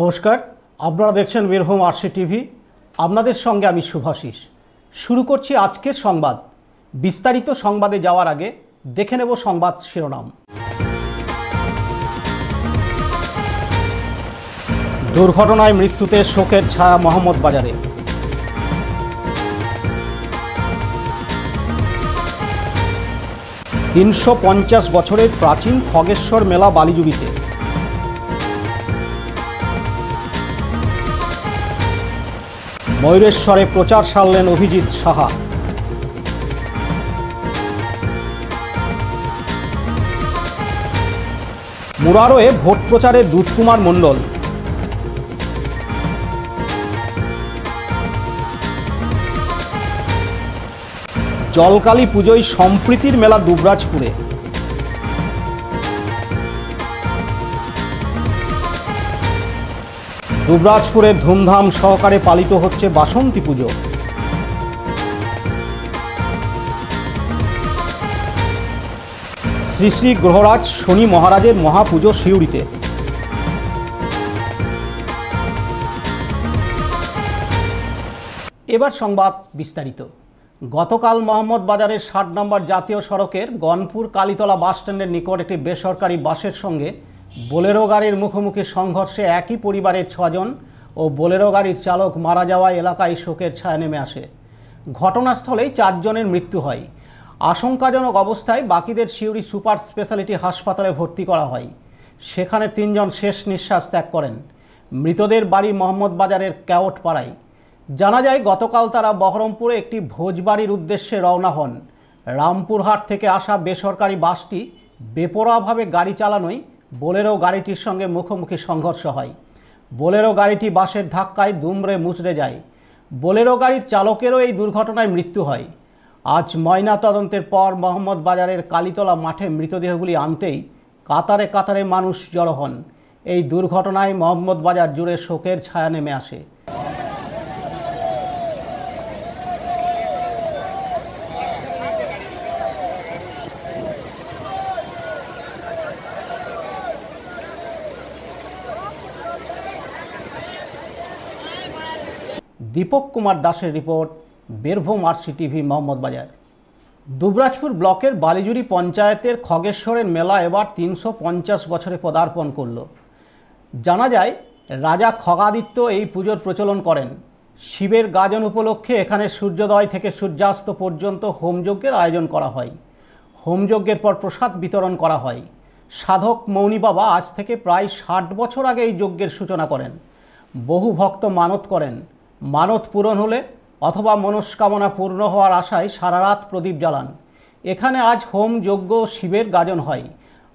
নমস্কার, আপনারা দেখছেন বীরভূম আরসি টিভি। আপনাদের সঙ্গে আমি শুভাশিস। শুরু করছি আজকের সংবাদ। বিস্তারিত সংবাদে যাওয়ার আগে দেখে নেব সংবাদ শিরোনাম। দুর্ঘটনায় মৃত্যুতে শোকের ছায়া মোহাম্মদবাজারে। তিনশো 50 বছরের প্রাচীন খগেশ্বর মেলা বালিজুড়িতে। ময়ূরেশ্বরে প্রচার সারলেন অভিজিৎ সাহা। মুরারোয়ে ভোট প্রচারে দুধকুমার মণ্ডল। জলকালী পুজোয় সম্প্রীতির মেলা দুবরাজপুরে। দুবরাজপুরে ধুমধাম সহকারে পালিত হচ্ছে বাসন্তী পুজো। শ্রী শ্রী গ্রহরাজ শনি মহারাজের মহাপুজো সিউড়িতে। এবার সংবাদ বিস্তারিত। গতকাল মোহাম্মদবাজারের 60 নম্বর জাতীয় সড়কের গনপুর কালীতলা বাসস্ট্যান্ডের নিকট একটি বেসরকারি বাসের সঙ্গে বোলেরো গাড়ির মুখোমুখি সংঘর্ষে একই পরিবারের 6 জন ও বোলেরো গাড়ির চালক মারা যাওয়ায় এলাকায় শোকের ছায়া নেমে আসে। ঘটনাস্থলেই 4 জনের মৃত্যু হয়। আশঙ্কাজনক অবস্থায় বাকিদের সিউড়ি সুপার স্পেশালিটি হাসপাতালে ভর্তি করা হয়। সেখানে 3 জন শেষ নিঃশ্বাস ত্যাগ করেন। মৃতদের বাড়ি মোহাম্মদবাজারের ক্যাওট পাড়ায়। জানা যায় গতকাল তারা বহরমপুরে একটি ভোজবাড়ির উদ্দেশ্যে রওনা হন। রামপুরহাট থেকে আসা বেসরকারি বাসটি বেপরোয়াভাবে গাড়ি চালানোয় বোলেরো গাড়িটির সঙ্গে মুখোমুখি সংঘর্ষ হয়। বোলেরো গাড়িটি বাসের ধাক্কায় দুমড়ে মুচড়ে যায়। বোলেরো গাড়ির চালকেরও এই দুর্ঘটনায় মৃত্যু হয়। আজ ময়না তদন্তের পর মোহাম্মদবাজারের কালীতলা মাঠে মৃতদেহগুলি আনতেই কাতারে কাতারে মানুষ জড়ো হন। এই দুর্ঘটনায় মোহাম্মদবাজার জুড়ে শোকের ছায়া নেমে আসে। দীপক কুমার দাসের report, Birbhum RC TV, Mohammad Bazar. Dubrajpur ব্লকের বালিজুড়ি পঞ্চায়েতের খগেশ্বরের মেলা এবার 350 বছরে পদার্পণ করল। জানা যায় রাজা খগাদিত্য এই পুজোর প্রচলন করেন। শিবের গাজন উপলক্ষে এখানে সূর্যোদয় থেকে সূর্যাস্ত পর্যন্ত হোমযজ্ঞের আয়োজন করা হয়। হোমযজ্ঞের পর প্রসাদ বিতরণ করা হয়। সাধক মৌনী বাবা আজ থেকে প্রায় 60 বছর আগে এই যজ্ঞের সূচনা করেন। বহু ভক্ত মানত করেন। মানত পূরণ হলে অথবা মনস্কামনা পূর্ণ হওয়ার আশায় সারা রাত প্রদীপ জ্বালান। এখানে আজ হোম যজ্ঞ শিবের গাজন হয়।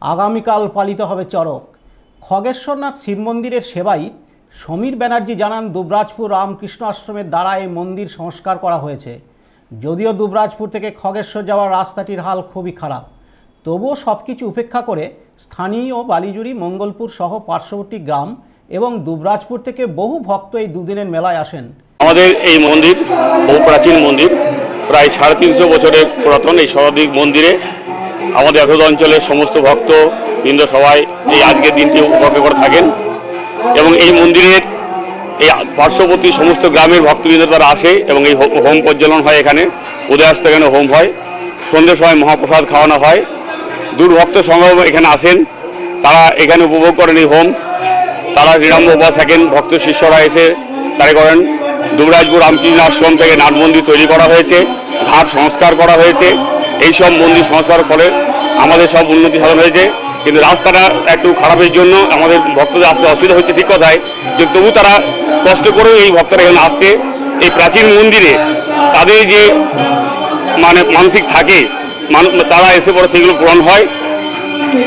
আগামীকাল পালিত হবে চড়ক। খগেশ্বরনাথ শিব মন্দিরের সেবায়িত সমীর ব্যানার্জি জানান, দুবরাজপুর রামকৃষ্ণ আশ্রমের দ্বারা এই মন্দির সংস্কার করা হয়েছে। যদিও দুবরাজপুর থেকে খগেশ্বর যাওয়ার রাস্তাটির হাল খুবই খারাপ, তবুও সব কিছু উপেক্ষা করে স্থানীয় বালিজুড়ি, মঙ্গলপুর সহ পার্শ্ববর্তী গ্রাম এবং দুবরাজপুর থেকে বহু ভক্ত এই দুদিনের মেলায় আসেন। আমাদের এই মন্দির বহু প্রাচীন মন্দির, প্রায় 350 বছরের পুরাতন। এই শতাধিক মন্দিরে আমাদের একদ অঞ্চলের সমস্ত ভক্ত বৃন্দ সবাই এই আজকের দিনটি উপভোগ করে থাকেন এবং এই মন্দিরের এই পার্শ্ববর্তী সমস্ত গ্রামের ভক্তবৃন্দ তারা আসে এবং এই হোম পরিচালন হয়। এখানে উদয়াস্ত এখানে হোম হয়, সন্ধ্যের সময় মহাপ্রসাদ খাওয়ানো হয়। দূর ভক্ত সংগ্রহ এখানে আসেন, তারা এখানে উপভোগ করেন এই হোম। তারা নিরাম্ব উপবাস থাকেন। ভক্ত শিষ্যরা এসে তারা করেন। দুবরাজপুর রামকৃষ্ণ আশ্রম থেকে নাট মন্দির তৈরি করা হয়েছে, ঘাট সংস্কার করা হয়েছে। এই সব মন্দির সংস্কার করে আমাদের সব উন্নতি সাধন হয়েছে। কিন্তু রাস্তাটা একটু খারাপের জন্য আমাদের ভক্তদের আসতে অসুবিধা হচ্ছে, ঠিক কথায়, যে তবু তারা কষ্ট করেও এই ভক্তরা এখানে আসছে। এই প্রাচীন মন্দিরে তাদের যে মানসিক থাকে তারা এসে পরে সেগুলো পূরণ হয়।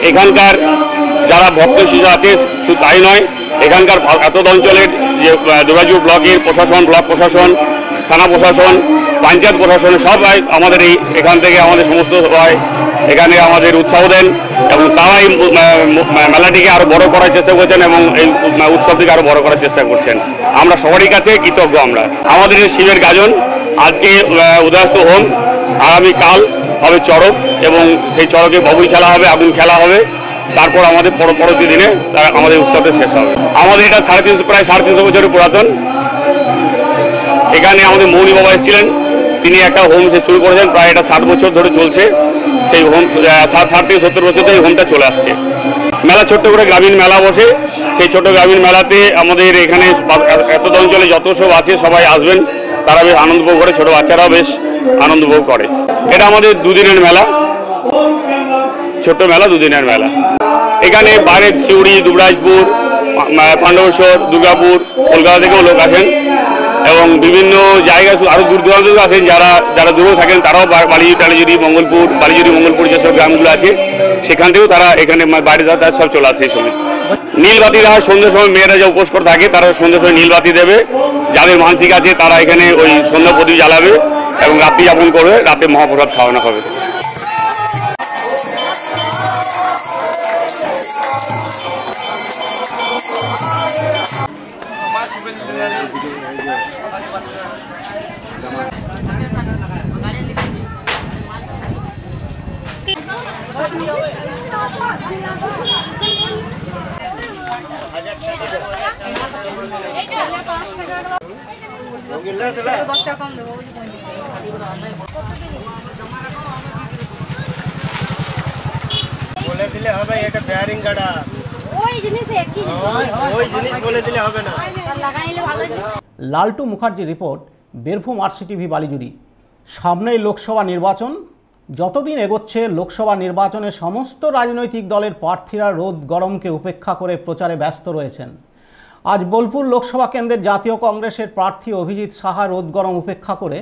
এখানকার যারা ভক্ত শিশু আছে শুধু তাই নয়, এখানকার এত অঞ্চলের যে দুবরাজপুর ব্লকের প্রশাসন, ব্লক প্রশাসন, থানা প্রশাসন, পঞ্চায়েত প্রশাসন সবাই আমাদের এখান থেকে আমাদের সমস্ত সবাই এখানে আমাদের উৎসাহ দেন এবং তারাই মেলাটিকে আরও বড় করার চেষ্টা করছেন এবং এই উৎসবটিকে আরও বড় করার চেষ্টা করছেন। আমরা সবারই কাছে কৃতজ্ঞ। আমাদের শিবের গাজন আজকে উদয়াস্ত হোম, আগামীকাল হবে চড়ক এবং সেই চড়কে বাবুই খেলা হবে, আগুন খেলা হবে তারপর আমাদের পরবর্তী দিনে আমাদের উৎসবটা শেষ হবে। আমাদের এটা প্রায় 350 বছরের পুরাতন। এখানে আমাদের মৌনী বাবা এসেছিলেন, তিনি একটা হোম শুরু করেছেন, প্রায় এটা 60 বছর ধরে চলছে। সেই হোম 60 থেকে 70 বছর ধরে এই হোমটা চলে আসছে। মেলা ছোট্ট করে গ্রামীণ মেলা বসে, সেই ছোট গ্রামীণ মেলাতে আমাদের এখানে এত অঞ্চলে যত সব আছে সবাই আসবেন, তারা বেশ আনন্দ উপভোগ করে, ছোটো বাচ্চারাও বেশ আনন্দ উপভোগ করে। এটা আমাদের 2 দিনের মেলা, ছোট্ট মেলা, 2 দিনের মেলা। এখানে বাইরে সিউড়ি, দুবরাজপুর, পাণ্ডবেশ্বর, দুর্গাপুর, কলকাতা থেকেও লোক আসেন এবং বিভিন্ন জায়গা আরও দূর দূরান্ত থেকে আসেন। যারা দূরেও থাকেন তারাও বালিজুড়ি টালিজুড়ি মঙ্গলপুর যেসব গ্রামগুলো আছে সেখান থেকেও তারা এখানে বাইরে তারা সব চলে আসে। এই সময় নীলবাতি দেওয়া হয় সন্ধ্যের সময়, মেয়েরা যা উপোস করে থাকে তারা সন্ধ্যের সময় নীলবাতি দেবে। যাদের মানসিক আছে তারা এখানে ওই সন্ধ্যা প্রদীপ জ্বালাবে এবং রাত্রি যাপন করবে, রাতে মহাপ্রসাদ খাওয়ানো হবে। বলে দিলে হবে এটা বেয়ারিং গাড়া, ওই জিনিস একই জিনিস বলে দিলে হবে না, লাগাইলে ভালো। লালটু মুখার্জি রিপোর্ট, বীরভূম আরসিটিভি বালিজুড়ি। সামনেই লোকসভা নির্বাচন। যতদিন এগোচ্ছে লোকসভা নির্বাচনে সমস্ত রাজনৈতিক দলের প্রার্থীরা রোদ গরমকে উপেক্ষা করে প্রচারে ব্যস্ত রয়েছেন। আজ বোলপুর লোকসভা কেন্দ্রের জাতীয় কংগ্রেসের প্রার্থী অভিজিৎ সাহা রোদ গরম উপেক্ষা করে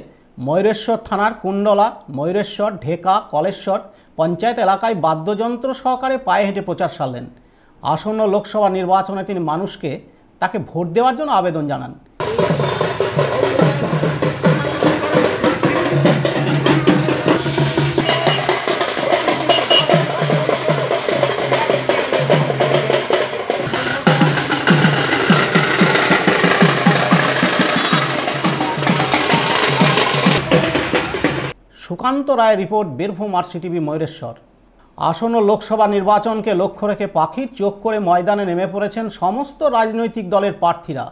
ময়ূরেশ্বর থানার কুণ্ডলা, ময়ূরেশ্বর, ঢেকা, কলেশ্বর পঞ্চায়েত এলাকায় বাদ্যযন্ত্র সহকারে পায়ে হেঁটে প্রচার সারলেন। আসন্ন লোকসভা নির্বাচনে তিনি মানুষকে তাকে ভোট দেওয়ার জন্য আবেদন জানান। সুকান্ত রায় রিপোর্ট, বীরভূম আরসিটিভি ময়ূরেশ্বর। আসন্ন লোকসভা নির্বাচনকে লক্ষ্য রেখে পাখির চোখ করে ময়দানে নেমে পড়েছেন সমস্ত রাজনৈতিক দলের প্রার্থীরা।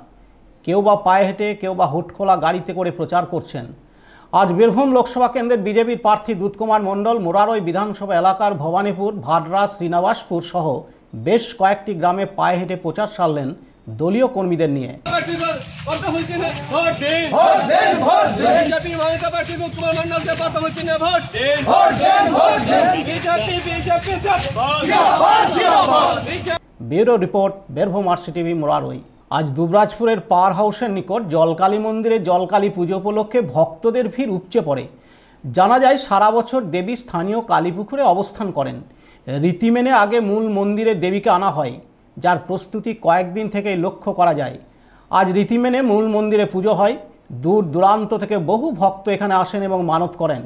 কেউ বা পায়ে হেঁটে, কেউ বা হুটখোলা গাড়িতে করে প্রচার করছেন। আজ বীরভূম লোকসভা কেন্দ্রের বিজেপির প্রার্থী দুধকুমার মণ্ডল মুরারই বিধানসভা এলাকার ভবানীপুর, ভাডরা, শ্রীনিবাসপুর সহ বেশ কয়েকটি গ্রামে পায়ে হেঁটে প্রচার সারলেন দলীয় কর্মীদের নিয়ে। Bureau report, Birbhum RCTV Murarai. আজ দুবরাজপুরের পাওয়ার হাউসের নিকট জলকালী মন্দিরে জলকালী পুজো উপলক্ষে ভক্তদের ভিড় উপচে পড়ে। জানা যায় সারা বছর দেবী স্থানীয় কালীপুকুরে অবস্থান করেন। রীতি মেনে আগে মূল মন্দিরে দেবীকে আনা হয়, যার প্রস্তুতি কয়েকদিন থেকেই লক্ষ্য করা যায়। আজ রীতি মেনে মূল মন্দিরে পুজো হয়। দূর দূরান্ত থেকে বহু ভক্ত এখানে আসেন এবং মানত করেন।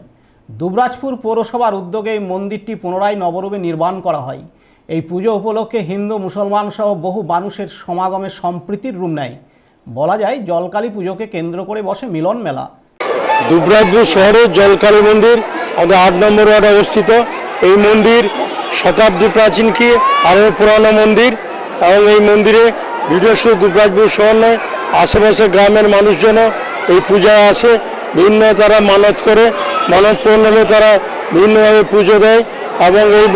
দুবরাজপুর পৌরসভার উদ্যোগে এই মন্দিরটি পুনরায় নবরূপে নির্মাণ করা হয়। এই পুজো উপলক্ষে হিন্দু মুসলমান সহ বহু মানুষের সমাগমে সম্প্রীতির রূপ নেয়। বলা যায় জলকালী পুজোকে কেন্দ্র করে বসে মিলন মেলা। দুবরাজপুর শহরের জলকালী মন্দির আমাদের 8 নম্বর ওয়ার্ডে অবস্থিত। এই মন্দির শতাব্দী প্রাচীন, কি আরও পুরানো মন্দির, এবং এই মন্দিরে ভিডিও শুধু দুবরাজপুর শহর নয়, আশেপাশে গ্রামের মানুষজনও এই পূজায় আসে। বিভিন্ন তারা মানত করে, মানত পূরণ হলে তারা বিভিন্নভাবে পুজো দেয় এবং এই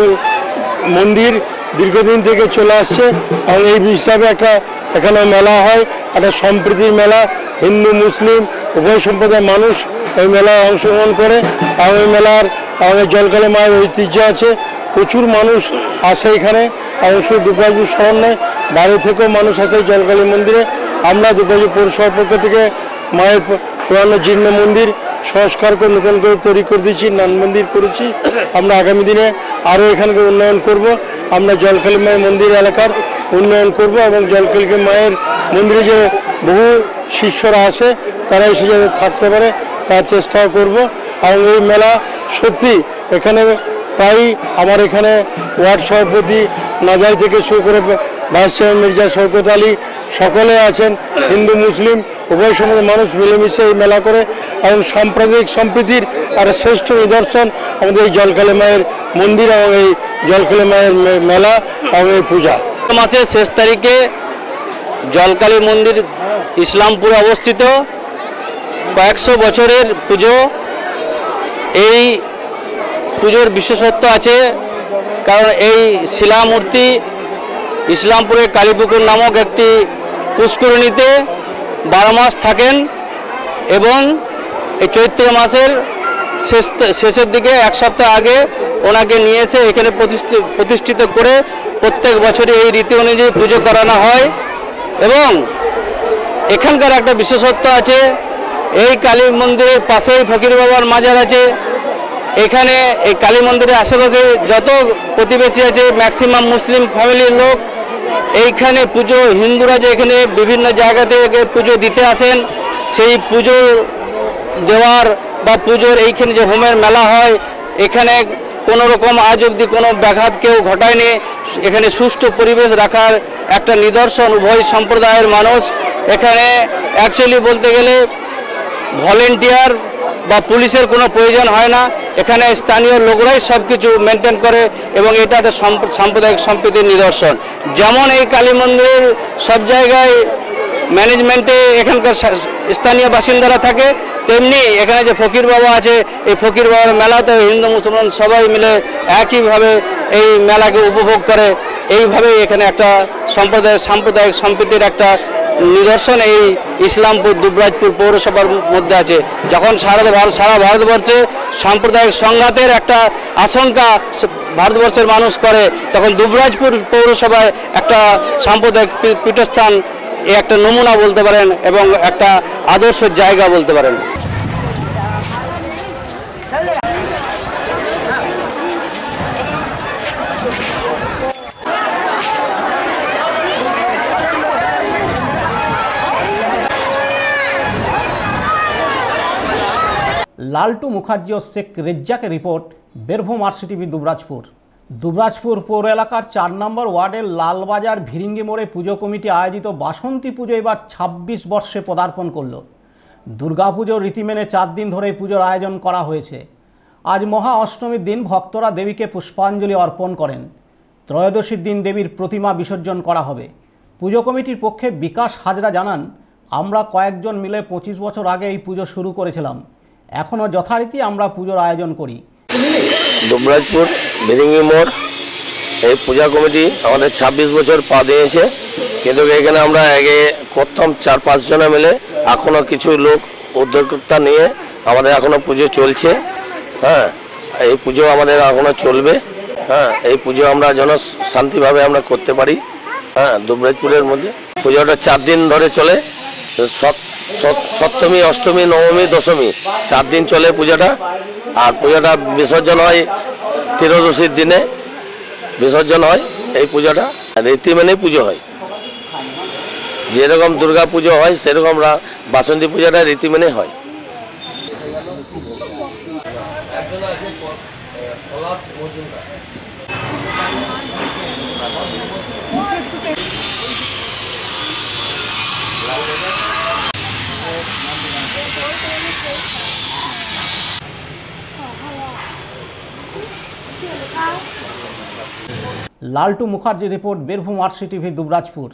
মন্দির দীর্ঘদিন থেকে চলে আসছে এবং এই হিসাবে একটা এখানে মেলা হয়, একটা সম্প্রীতির মেলা। হিন্দু মুসলিম উভয় সম্প্রদায়ের মানুষ এই মেলায় অংশগ্রহণ করে এবং এই মেলার আমাদের জলকালী মায়ের ঐতিহ্য আছে। প্রচুর মানুষ আসে এখানে এবং শুধু দুবরাজপুর শহর নয়, বাইরে থেকেও মানুষ আসে জলকালী মন্দিরে। আমরা দুবরাজপুর পৌরসভার পক্ষ থেকে মায়ের পুরানো জীর্ণ মন্দির সংস্কার করে নতুন করে তৈরি করে দিচ্ছি, নান মন্দির করেছি। আমরা আগামী দিনে আরও এখানকে উন্নয়ন করব। আমরা জলকালী মায়ের মন্দির এলাকার উন্নয়ন করব এবং জলকালী মায়ের মন্দিরে যে বহু শিষ্যরা আসে তারা এসে যাতে থাকতে পারে তার চেষ্টাও করব। এবং এই মেলা সত্যি এখানে প্রায় আমার এখানে ওয়ার্ড সভাপতি নাজাই থেকে শুরু করে ভাইস চেয়ারম্যান মির্জা শওকত আলী সকলে আছেন। হিন্দু মুসলিম উভয় সমাজের মানুষ মিলেমিশে এই মেলা করে এবং সাম্প্রদায়িক সম্প্রীতির আর শ্রেষ্ঠ নিদর্শন আমাদের এই জলকালী মায়ের মন্দির এবং এই জলকালী মায়ের মেলা এবং এই পূজা। মাসের শেষ তারিখে জলকালী মন্দির ইসলামপুরে অবস্থিত, কয়েকশো বছরের পুজো। এই পুজোর বিশেষত্ব আছে, কারণ এই শিলামূর্তি ইসলামপুরের কালীপুকুর নামক একটি পুষ্করিণীতে 12 মাস থাকেন এবং এই চৈত্র মাসের শেষের দিকে 1 সপ্তাহ আগে ওনাকে নিয়ে এসে এখানে প্রতিষ্ঠিত করে প্রত্যেক বছরই এই রীতি অনুযায়ী পুজো করানো হয়। এবং এখানকার একটা বিশেষত্ব আছে, এই কালী মন্দিরের পাশেই ফকির বাবার মাজার আছে। এখানে এই কালী মন্দিরের আশেপাশে যত প্রতিবেশী আছে ম্যাক্সিমাম মুসলিম ফ্যামিলির লোক এইখানে পুজো, হিন্দুরা যে এখানে বিভিন্ন জায়গা থেকে পুজো দিতে আসেন, সেই পুজো দেওয়ার বা পুজোর এইখানে যে হোমের মেলা হয়, এখানে কোনো রকম আজ অবধি কোনো ব্যাঘাত কেউ ঘটায়নি। এখানে সুষ্ঠু পরিবেশ রাখার একটা নিদর্শন উভয় সম্প্রদায়ের মানুষ। এখানে অ্যাকচুয়ালি বলতে গেলে ভলেন্টিয়ার বা পুলিশের কোনো প্রয়োজন হয় না, এখানে স্থানীয় লোকরাই সব কিছু মেনটেন করে এবং এটা একটা সাম্প্রদায়িক সম্প্রীতির নিদর্শন। যেমন এই কালী মন্দিরের সব জায়গায় ম্যানেজমেন্টে এখানকার স্থানীয় বাসিন্দারা থাকে, তেমনি এখানে যে ফকির বাবা আছে, এই ফকির বাবার মেলাতে হিন্দু মুসলমান সবাই মিলে একইভাবে এই মেলাকে উপভোগ করে। এইভাবেই এখানে একটা সাম্প্রদায়িক সম্প্রীতির একটা নিদর্শন এই ইসলামপুর দুবরাজপুর পৌরসভার মধ্যে আছে। যখন সারা ভারতবর্ষে সাম্প্রদায়িক সংঘাতের একটা আশঙ্কা ভারতবর্ষের মানুষ করে, তখন দুবরাজপুর পৌরসভায় একটা সাম্প্রদায়িক পীঠস্থান, একটা নমুনা বলতে পারেন এবং একটা আদর্শ জায়গা বলতে পারেন। লালটু মুখার্জি ও শেখ রেজ্জাকের রিপোর্ট, বীরভূম RCTV দুবরাজপুর। দুবরাজপুর পৌর এলাকার 4 নম্বর ওয়ার্ডের লালবাজার ভিরিঙ্গি মোড়ে পুজো কমিটি আয়োজিত বাসন্তী পুজো এবার 26 বর্ষে পদার্পণ করল। দুর্গাপুজোর রীতি মেনে 4 দিন ধরে পুজোর আয়োজন করা হয়েছে। আজ মহা অষ্টমীর দিন ভক্তরা দেবীকে পুষ্পাঞ্জলি অর্পণ করেন। ত্রয়োদশীর দিন দেবীর প্রতিমা বিসর্জন করা হবে। পুজো কমিটির পক্ষে বিকাশ হাজরা জানান, আমরা কয়েকজন মিলে 25 বছর আগে এই পুজো শুরু করেছিলাম, এখনও যথারীতি আমরা পুজোর আয়োজন করি। দুবরাজপুর ভিরিঙ্গি মোড় এই পূজা কমিটি আমাদের 26 বছর পা দিয়েছে, কিন্তু এখানে আমরা আগে করতাম 4-5 জনা মিলে, এখনও কিছু লোক উদ্যোক্তা নিয়ে আমাদের এখনও পুজো চলছে। হ্যাঁ, এই পুজো আমাদের এখনও চলবে। হ্যাঁ, এই পুজো আমরা যেন শান্তিভাবে আমরা করতে পারি। হ্যাঁ, দুবরাজপুরের মধ্যে পুজোটা 4 দিন ধরে চলে, সপ্তমী, অষ্টমী, নবমী, দশমী 4 দিন চলে পূজাটা। আর পূজাটা বিসর্জন হয় ত্রয়োদশীর দিনে বিসর্জন হয়। এই পূজাটা রীতি মেনে পুজো হয়, যেরকম দুর্গা পুজো হয় সেরকম বাসন্তী পূজাটা রীতি মেনে হয়। লালটু মুখার্জি রিপোর্ট, বীরভূম RCTV দুবরাজপুর।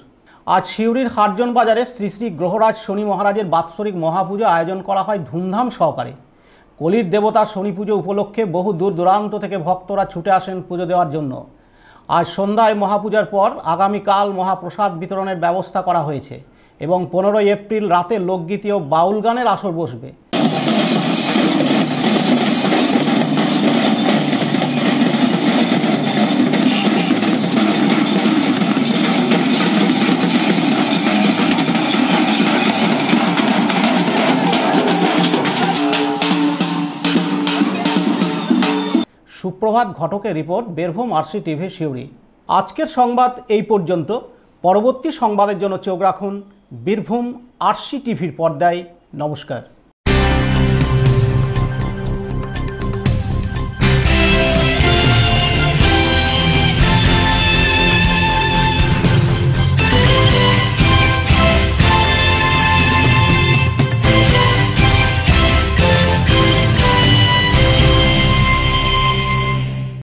আজ সিউড়ির হাটজন বাজারে শ্রী শ্রী গ্রহরাজ শনি মহারাজের বাৎসরিক মহাপুজো আয়োজন করা হয় ধুমধাম সহকারে। কলির দেবতা শনি পুজো উপলক্ষে বহু দূর দূরান্ত থেকে ভক্তরা ছুটে আসেন পুজো দেওয়ার জন্য। আজ সন্ধ্যায় মহাপূজার পর আগামীকাল মহাপ্রসাদ বিতরণের ব্যবস্থা করা হয়েছে এবং 15 এপ্রিল রাতে লোকগীতি ও বাউল গানের আসর বসবে। সুপ্রভাত ঘটকের রিপোর্ট, বীরভূম RCTV সিউড়ি। আজকের সংবাদ এই পর্যন্ত। পরবর্তী সংবাদের জন্য চোখ রাখুন বীরভূম RCTVর পর্দায়। নমস্কার।